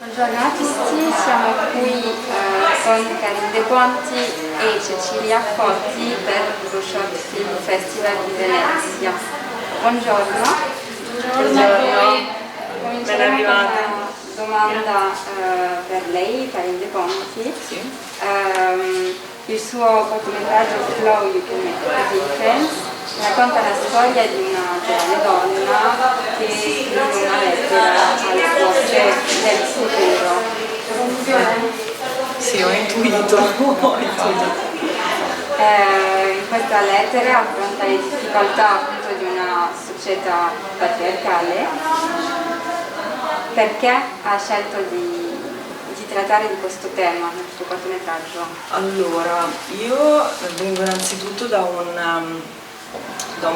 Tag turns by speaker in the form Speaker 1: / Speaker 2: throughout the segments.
Speaker 1: Buongiorno a tutti, siamo qui con Karin De Ponti e Cecilia Foti per il Bruciot Film Festival di Venezia. Buongiorno.
Speaker 2: Buongiorno.
Speaker 1: Cominceremo con una domanda per lei, Karin De Ponti.
Speaker 2: Sì.
Speaker 1: Il suo cortometraggio Flow You Can Make a Difference racconta la storia di una giovane donna che scrive una lettera alle suocere del futuro.
Speaker 2: Sì, ho intuito.
Speaker 1: In questa lettera affronta le difficoltà appunto di una società patriarcale. Perché ha scelto di trattare di questo tema nel suo cortometraggio?
Speaker 2: Allora, io vengo innanzitutto da un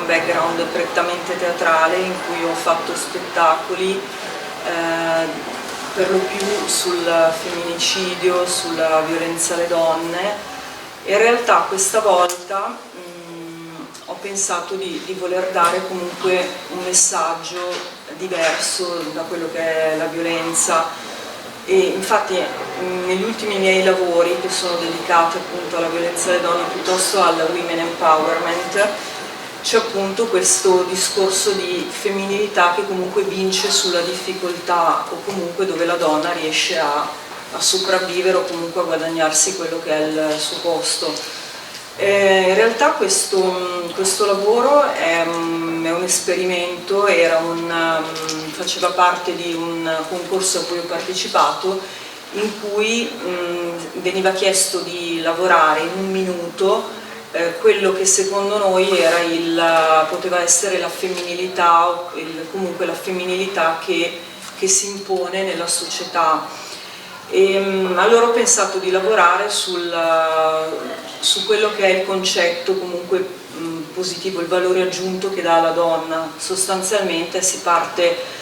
Speaker 2: background prettamente teatrale in cui ho fatto spettacoli per lo più sul femminicidio, sulla violenza alle donne, e in realtà questa volta ho pensato di voler dare comunque un messaggio diverso da quello che è la violenza, e infatti negli ultimi miei lavori, che sono dedicati appunto alla violenza alle donne piuttosto al women empowerment, c'è appunto questo discorso di femminilità che comunque vince sulla difficoltà, o comunque dove la donna riesce a sopravvivere o comunque a guadagnarsi quello che è il suo posto. In realtà questo lavoro è un esperimento, faceva parte di un concorso a cui ho partecipato, in cui veniva chiesto di lavorare in un minuto quello che secondo noi poteva essere la femminilità, o comunque la femminilità che si impone nella società. Allora ho pensato di lavorare su quello che è il concetto comunque positivo, il valore aggiunto che dà alla donna. Sostanzialmente si parte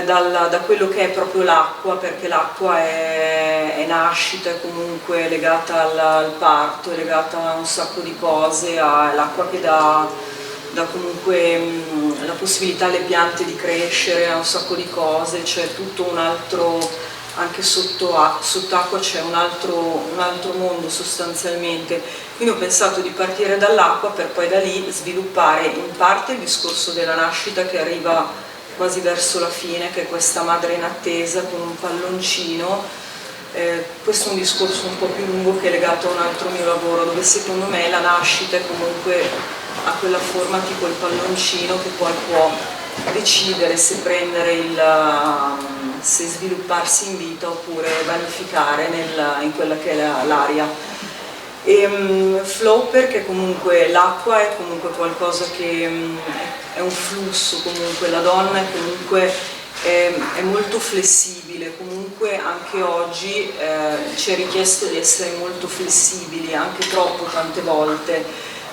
Speaker 2: da quello che è proprio l'acqua, perché l'acqua è nascita, è comunque legata al parto, è legata a un sacco di cose, è l'acqua che dà comunque la possibilità alle piante di crescere, a un sacco di cose, c'è tutto un altro, anche sott'acqua c'è un altro mondo sostanzialmente. Quindi ho pensato di partire dall'acqua per poi da lì sviluppare in parte il discorso della nascita, che arriva quasi verso la fine, che è questa madre in attesa con un palloncino. Questo è un discorso un po' più lungo che è legato a un altro mio lavoro, dove secondo me la nascita è comunque ha quella forma tipo il palloncino, che poi può decidere se se svilupparsi in vita oppure vanificare in quella che è l'aria. Flow perché comunque l'acqua è comunque qualcosa che è un flusso, comunque la donna è comunque è molto flessibile, comunque anche oggi ci è richiesto di essere molto flessibili, anche troppo tante volte,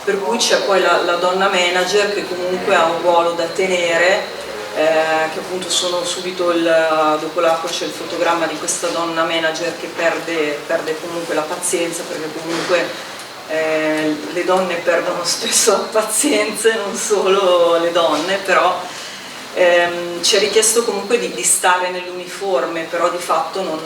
Speaker 2: per cui c'è poi la donna manager che comunque ha un ruolo da tenere, che appunto sono subito dopo l'acqua c'è il fotogramma di questa donna manager che perde comunque la pazienza, perché comunque le donne perdono spesso la pazienza, non solo le donne, però ci è richiesto comunque di stare nell'uniforme, però di fatto non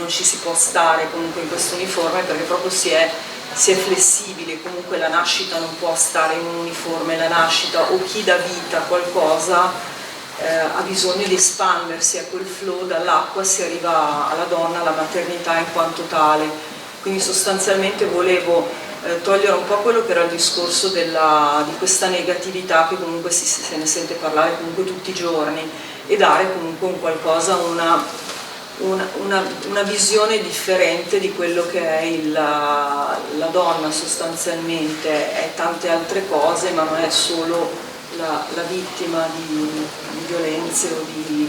Speaker 2: ci si può stare comunque in questo uniforme, perché proprio si è flessibili, comunque la nascita non può stare in un uniforme, la nascita o chi dà vita a qualcosa ha bisogno di espandersi, a quel flow dall'acqua si arriva alla donna, alla maternità in quanto tale. Quindi sostanzialmente volevo togliere un po' quello che era il discorso di questa negatività che comunque se ne sente parlare comunque tutti i giorni, e dare comunque un qualcosa, una visione differente di quello che è la donna sostanzialmente. È tante altre cose, ma non è solo la vittima di violenze o di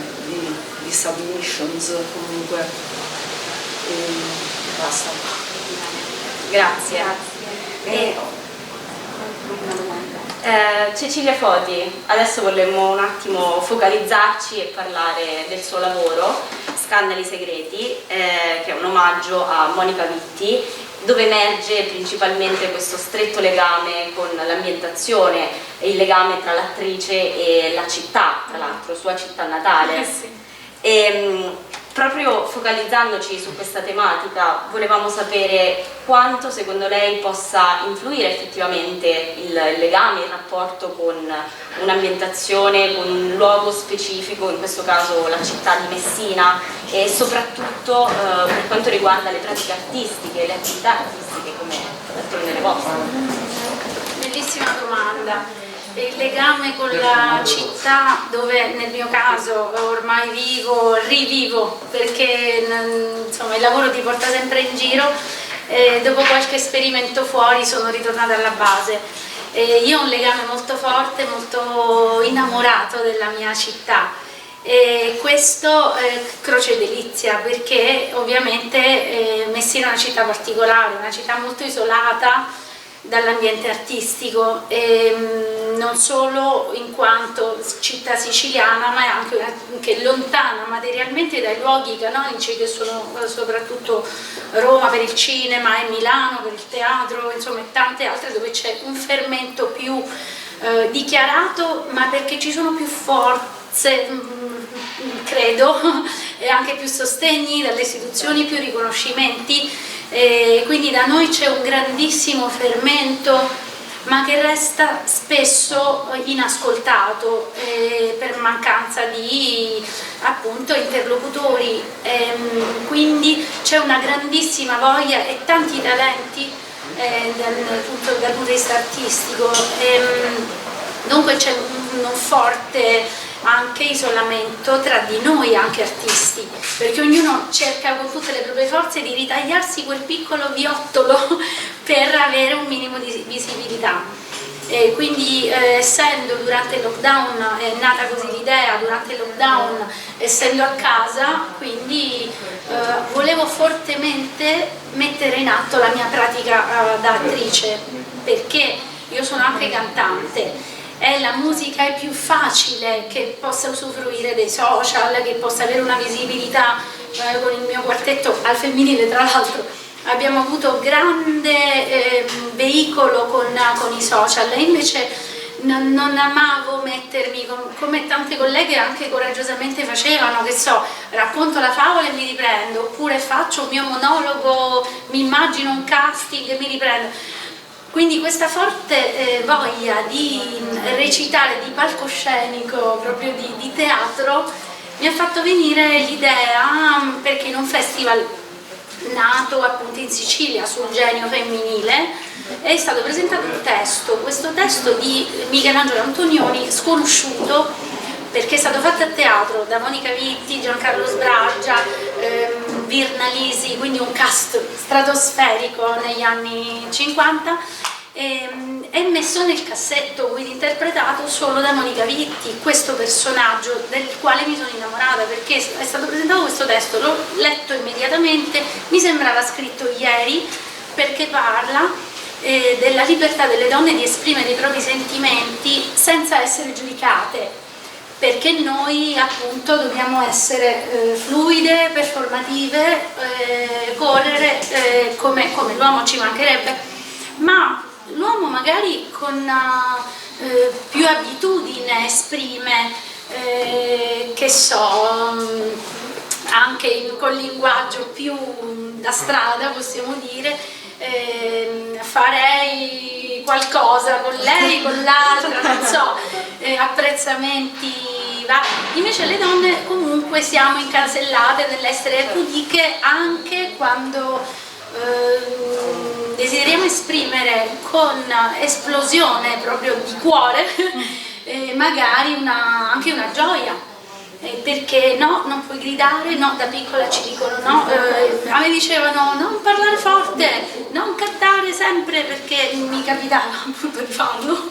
Speaker 2: submissions, comunque. Basta.
Speaker 3: Grazie. Cecilia Foti, adesso vorremmo un attimo focalizzarci e parlare del suo lavoro, Scandali Segreti, che è un omaggio a Monica Vitti, dove emerge principalmente questo stretto legame con l'ambientazione e il legame tra l'attrice e la città, tra l'altro sua città natale.
Speaker 4: Sì.
Speaker 3: proprio focalizzandoci su questa tematica, volevamo sapere quanto secondo lei possa influire effettivamente il legame, il rapporto con un'ambientazione, con un luogo specifico, in questo caso la città di Messina, e soprattutto per quanto riguarda le pratiche artistiche, le attività artistiche come d'altronde le vostre.
Speaker 4: Bellissima domanda. Il legame con la città, dove nel mio caso ormai rivivo, perché insomma il lavoro ti porta sempre in giro, e dopo qualche esperimento fuori sono ritornata alla base. Io ho un legame molto forte, molto innamorato della mia città, e questo croce delizia, perché ovviamente Messina è una città particolare, una città molto isolata dall'ambiente artistico, non solo in quanto città siciliana, ma anche lontana materialmente dai luoghi canonici che sono soprattutto Roma per il cinema e Milano per il teatro, insomma, e tante altre dove c'è un fermento più dichiarato, ma perché ci sono più forze, credo, e anche più sostegni dalle istituzioni, più riconoscimenti. Quindi da noi c'è un grandissimo fermento, ma che resta spesso inascoltato per mancanza di appunto interlocutori, quindi c'è una grandissima voglia e tanti talenti dal punto di vista artistico, dunque c'è un forte anche isolamento tra di noi, anche artisti, perché ognuno cerca con tutte le proprie forze di ritagliarsi quel piccolo viottolo per avere un minimo di visibilità. Quindi essendo durante il lockdown, è nata così l'idea, durante il lockdown, essendo a casa, quindi volevo fortemente mettere in atto la mia pratica da attrice, perché io sono anche cantante. La musica è più facile che possa usufruire dei social, che possa avere una visibilità. Con il mio quartetto al femminile, tra l'altro, abbiamo avuto grande veicolo con i social, e invece non amavo mettermi come tante colleghe anche coraggiosamente facevano, che so, racconto la favola e mi riprendo, oppure faccio un mio monologo, mi immagino un casting e mi riprendo. Quindi questa forte voglia di recitare, di palcoscenico, proprio di teatro, mi ha fatto venire l'idea, perché in un festival nato appunto in Sicilia sul genio femminile è stato presentato un testo, questo testo di Michelangelo Antonioni, sconosciuto, perché è stato fatto a teatro da Monica Vitti, Giancarlo Sbraggia, Virna Lisi, quindi un cast stratosferico negli anni 50, è messo nel cassetto, quindi interpretato solo da Monica Vitti, questo personaggio del quale mi sono innamorata, perché è stato presentato questo testo, l'ho letto immediatamente, mi sembrava scritto ieri, perché parla della libertà delle donne di esprimere i propri sentimenti senza essere giudicate, perché noi appunto dobbiamo essere fluide, performative, correre come l'uomo, ci mancherebbe, ma l'uomo magari con più abitudine esprime, che so, anche col linguaggio più da strada, possiamo dire, farei qualcosa con lei, con l'altra, non so, apprezzamenti vari. Invece le donne comunque siamo incasellate nell'essere pudiche anche quando desideriamo esprimere con esplosione proprio di cuore magari anche una gioia. Perché no, non puoi gridare, no, da piccola ci dicono no, a me dicevano non parlare forte, non cantare sempre, perché mi capitava appunto di farlo,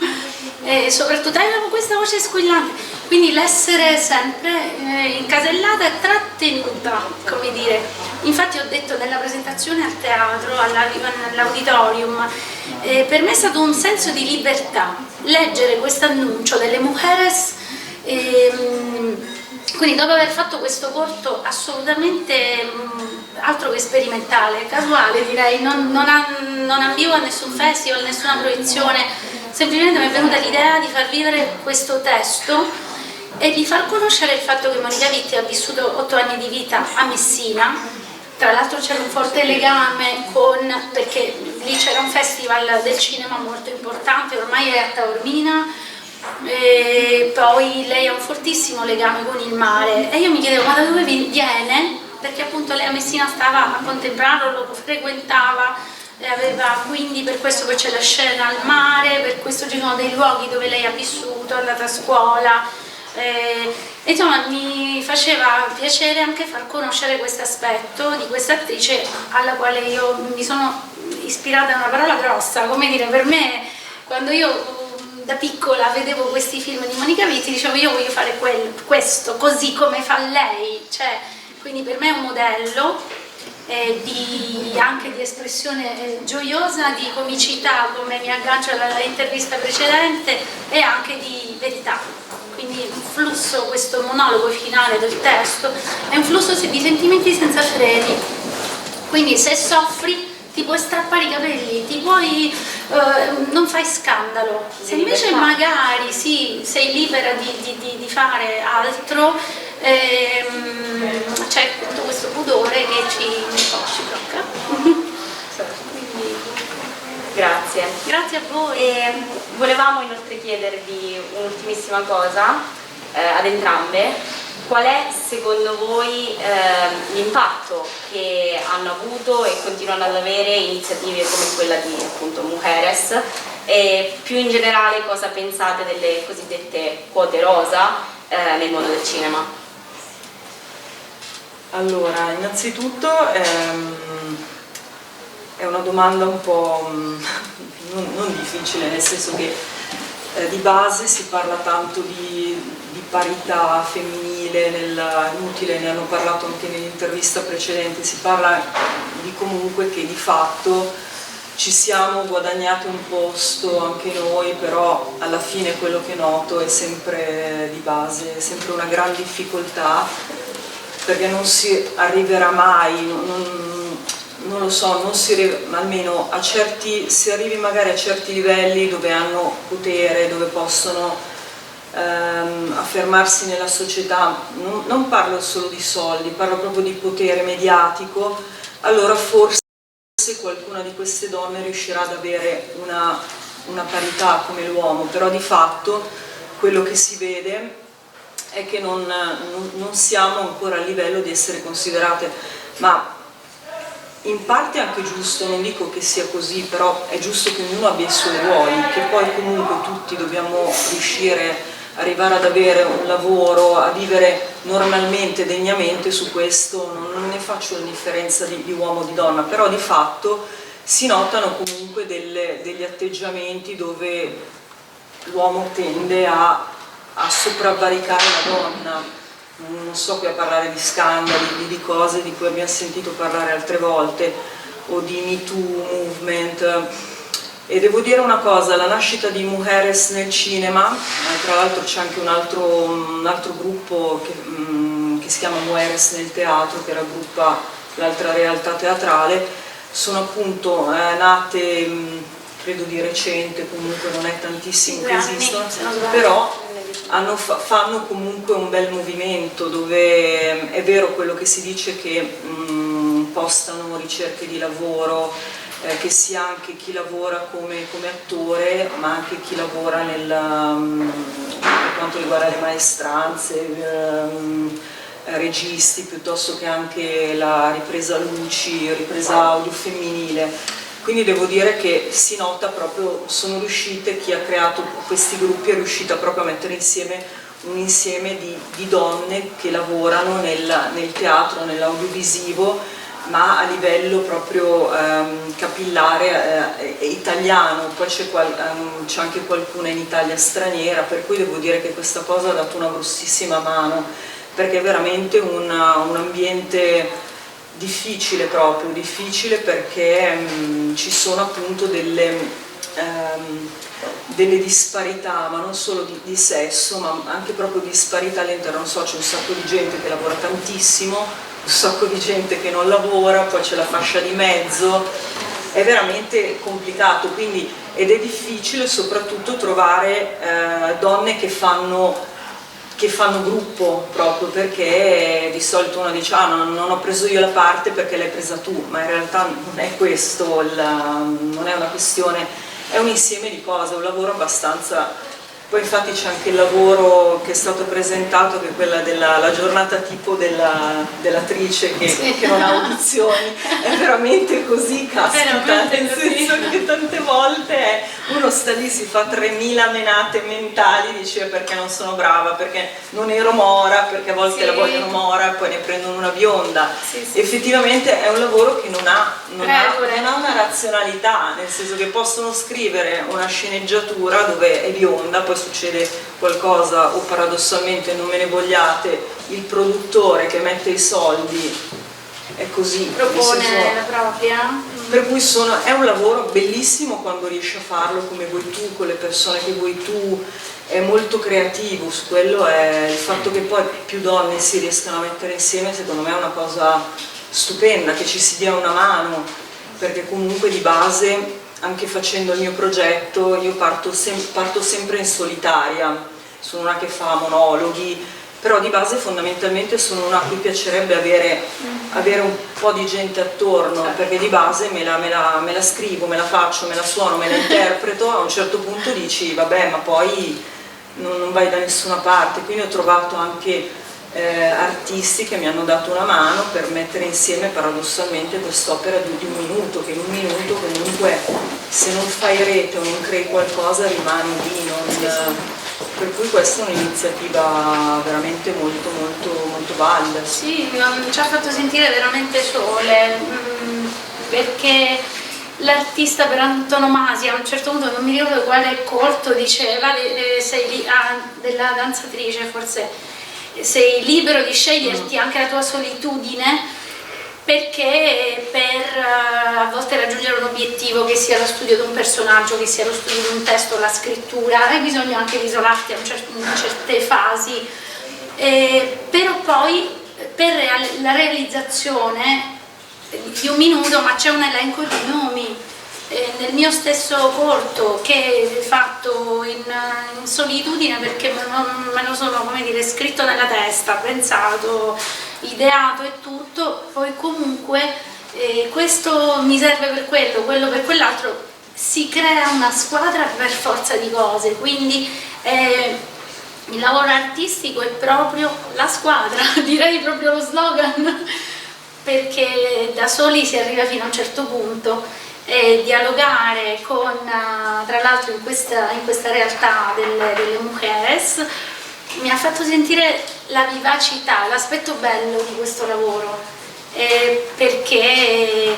Speaker 4: e soprattutto avevo questa voce squillante, quindi l'essere sempre incasellata e trattenuta, come dire. Infatti ho detto nella presentazione al teatro, all'auditorium, per me è stato un senso di libertà leggere questo annuncio delle Mujeres. Quindi dopo aver fatto questo corto assolutamente altro che sperimentale, casuale direi, non ambivo a nessun festival, nessuna proiezione, semplicemente mi è venuta l'idea di far vivere questo testo e di far conoscere il fatto che Monica Vitti ha vissuto 8 anni di vita a Messina. Tra l'altro c'era un forte legame perché lì c'era un festival del cinema molto importante, ormai è a Taormina, e poi lei ha un fortissimo legame con il mare, e io mi chiedevo ma da dove viene, perché appunto lei a Messina stava a contemplarlo, lo frequentava, e aveva, quindi per questo poi c'è la scena al mare, per questo ci sono dei luoghi dove lei ha vissuto, è andata a scuola. Insomma, mi faceva piacere anche far conoscere questo aspetto di questa attrice alla quale io mi sono ispirata, a una parola grossa, come dire, per me quando io da piccola vedevo questi film di Monica Vitti dicevo io voglio fare questo così come fa lei, cioè, quindi per me è un modello anche di espressione gioiosa, di comicità, come mi aggancio all'intervista precedente, e anche di verità. Quindi il flusso, questo monologo finale del testo, è un flusso di sentimenti senza freni. Quindi se soffri ti puoi strappare i capelli, non fai scandalo. Se invece magari sì, sei libera di fare altro, c'è tutto questo pudore che ci blocca. Quindi,
Speaker 3: Grazie.
Speaker 4: grazie a voi.
Speaker 3: Volevamo inoltre chiedervi un'ultimissima cosa ad entrambe. Qual è secondo voi l'impatto che hanno avuto e continuano ad avere iniziative come quella di appunto Mujeres, e più in generale cosa pensate delle cosiddette quote rosa nel mondo del cinema?
Speaker 2: Allora, innanzitutto è una domanda un po' non difficile, nel senso che di base si parla tanto di parità femminile, inutile, ne hanno parlato anche nell'intervista precedente, si parla di comunque che di fatto ci siamo guadagnati un posto anche noi, però alla fine quello che noto è sempre di base, è sempre una gran difficoltà, perché non si arriverà mai, non lo so, almeno si arrivi magari a certi livelli dove hanno potere, dove possono affermarsi nella società, non parlo solo di soldi, parlo proprio di potere mediatico, allora forse qualcuna di queste donne riuscirà ad avere una parità come l'uomo, però di fatto quello che si vede è che non siamo ancora a livello di essere considerate, ma in parte è anche giusto, non dico che sia così, però è giusto che ognuno abbia i suoi ruoli, che poi comunque tutti dobbiamo riuscire a arrivare ad avere un lavoro, a vivere normalmente, degnamente. Su questo non ne faccio la differenza di uomo o di donna, però di fatto si notano comunque degli atteggiamenti dove l'uomo tende a sopravvaricare la donna. Non sto qui a parlare di scandali, di cose di cui abbiamo sentito parlare altre volte, o di Me Too movement. E devo dire una cosa, la nascita di Mujeres nel cinema, tra l'altro c'è anche un altro gruppo che si chiama Mujeres nel teatro, che raggruppa l'altra realtà teatrale, sono appunto nate, credo di recente, comunque non è tantissimo che esistono, però fanno comunque un bel movimento, dove è vero quello che si dice che postano ricerche di lavoro, che sia anche chi lavora come attore, ma anche chi lavora per quanto riguarda le maestranze, registi, piuttosto che anche la ripresa luci, ripresa audio femminile. Quindi devo dire che si nota proprio, sono riuscite, chi ha creato questi gruppi è riuscita proprio a mettere insieme un insieme di donne che lavorano nel teatro, nell'audiovisivo, ma a livello proprio capillare italiano. Poi c'è anche qualcuna in Italia straniera, per cui devo dire che questa cosa ha dato una grossissima mano, perché è veramente un ambiente difficile, proprio difficile, perché ci sono appunto delle disparità, ma non solo di sesso, ma anche proprio disparità all'interno. Non so, c'è un sacco di gente che lavora tantissimo, un sacco di gente che non lavora, poi c'è la fascia di mezzo, è veramente complicato, ed è difficile soprattutto trovare donne che che fanno gruppo, proprio perché di solito uno dice non ho preso io la parte perché l'hai presa tu, ma in realtà non è questo, non è una questione, è un insieme di cose, è un lavoro abbastanza... Poi infatti c'è anche il lavoro che è stato presentato, che è quella della giornata tipo dell'attrice che non ha audizioni, è veramente così, caspita, nel senso che tante volte uno sta lì, si fa 3000 menate mentali, dice perché non sono brava, perché non ero mora, perché a volte la vogliono mora e poi ne prendono una bionda. Effettivamente è un lavoro che non ha una razionalità, nel senso che possono scrivere una sceneggiatura dove è bionda, poi succede qualcosa o paradossalmente, non me ne vogliate, il produttore che mette i soldi è così,
Speaker 4: propone la propria,
Speaker 2: per cui è un lavoro bellissimo quando riesci a farlo come vuoi tu, con le persone che vuoi tu, è molto creativo, su quello è il fatto che poi più donne si riescano a mettere insieme, secondo me è una cosa stupenda, che ci si dia una mano, perché comunque di base, anche facendo il mio progetto, io parto sempre in solitaria, sono una che fa monologhi, però di base fondamentalmente sono una a cui piacerebbe avere un po' di gente attorno, perché di base me la scrivo, me la faccio, me la suono, me la interpreto, a un certo punto dici vabbè, ma poi non vai da nessuna parte, quindi ho trovato anche artisti che mi hanno dato una mano per mettere insieme paradossalmente quest'opera di un minuto, che in un minuto comunque se non fai rete o non crei qualcosa rimani lì, per cui questa è un'iniziativa veramente molto molto molto valida.
Speaker 4: Sì, ci ha fatto sentire veramente sole, perché l'artista per antonomasia a un certo punto, non mi ricordo quale corto, diceva sei lì, della danzatrice forse, sei libero di sceglierti anche la tua solitudine, perché per a volte raggiungere un obiettivo, che sia lo studio di un personaggio, che sia lo studio di un testo, la scrittura, hai bisogno anche di isolarti in certe fasi, però poi per la realizzazione di un minuto, ma c'è un elenco di nomi. Nel mio stesso corto, che è fatto in solitudine, perché me lo sono, come dire, scritto nella testa, pensato, ideato e tutto, poi comunque questo mi serve per quello per quell'altro, si crea una squadra per forza di cose, quindi il lavoro artistico è proprio la squadra, direi proprio lo slogan, perché da soli si arriva fino a un certo punto. E dialogare con, tra l'altro in questa realtà delle mujeres, mi ha fatto sentire la vivacità, l'aspetto bello di questo lavoro, perché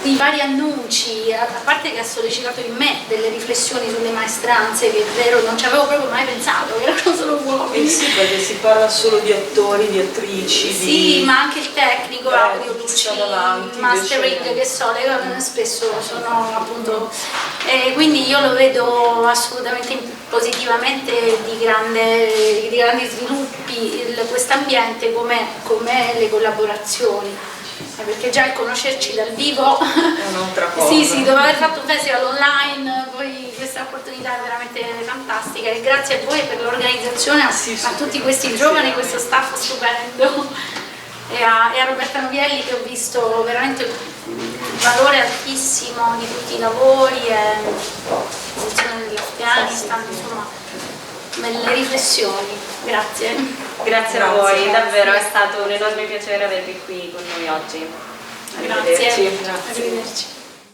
Speaker 4: i vari annunci, a parte che ha sollecitato in me delle riflessioni sulle maestranze, che è vero, non ci avevo proprio mai pensato, che erano solo uomini.
Speaker 2: Sì, perché si parla solo di attori, di attrici,
Speaker 4: sì, ma anche il tecnico, audio, luci,
Speaker 2: davanti,
Speaker 4: mastering, che so, le cose spesso sono appunto... quindi io lo vedo assolutamente positivamente di grandi sviluppi questo ambiente, come le collaborazioni, perché già il conoscerci dal vivo
Speaker 2: è un'altra cosa.
Speaker 4: sì, dopo aver fatto un festival online, poi questa opportunità è veramente fantastica, e grazie a voi per l'organizzazione, a tutti questi giovani, questo staff stupendo, e a Roberta Novielli, che ho visto veramente un valore altissimo di tutti i lavori, e la posizione dell'Afghanistan, insomma, belle riflessioni. Grazie.
Speaker 3: Grazie a voi, davvero è stato un enorme piacere avervi qui con noi oggi.
Speaker 4: Grazie.
Speaker 3: Arrivederci.
Speaker 4: Arrivederci.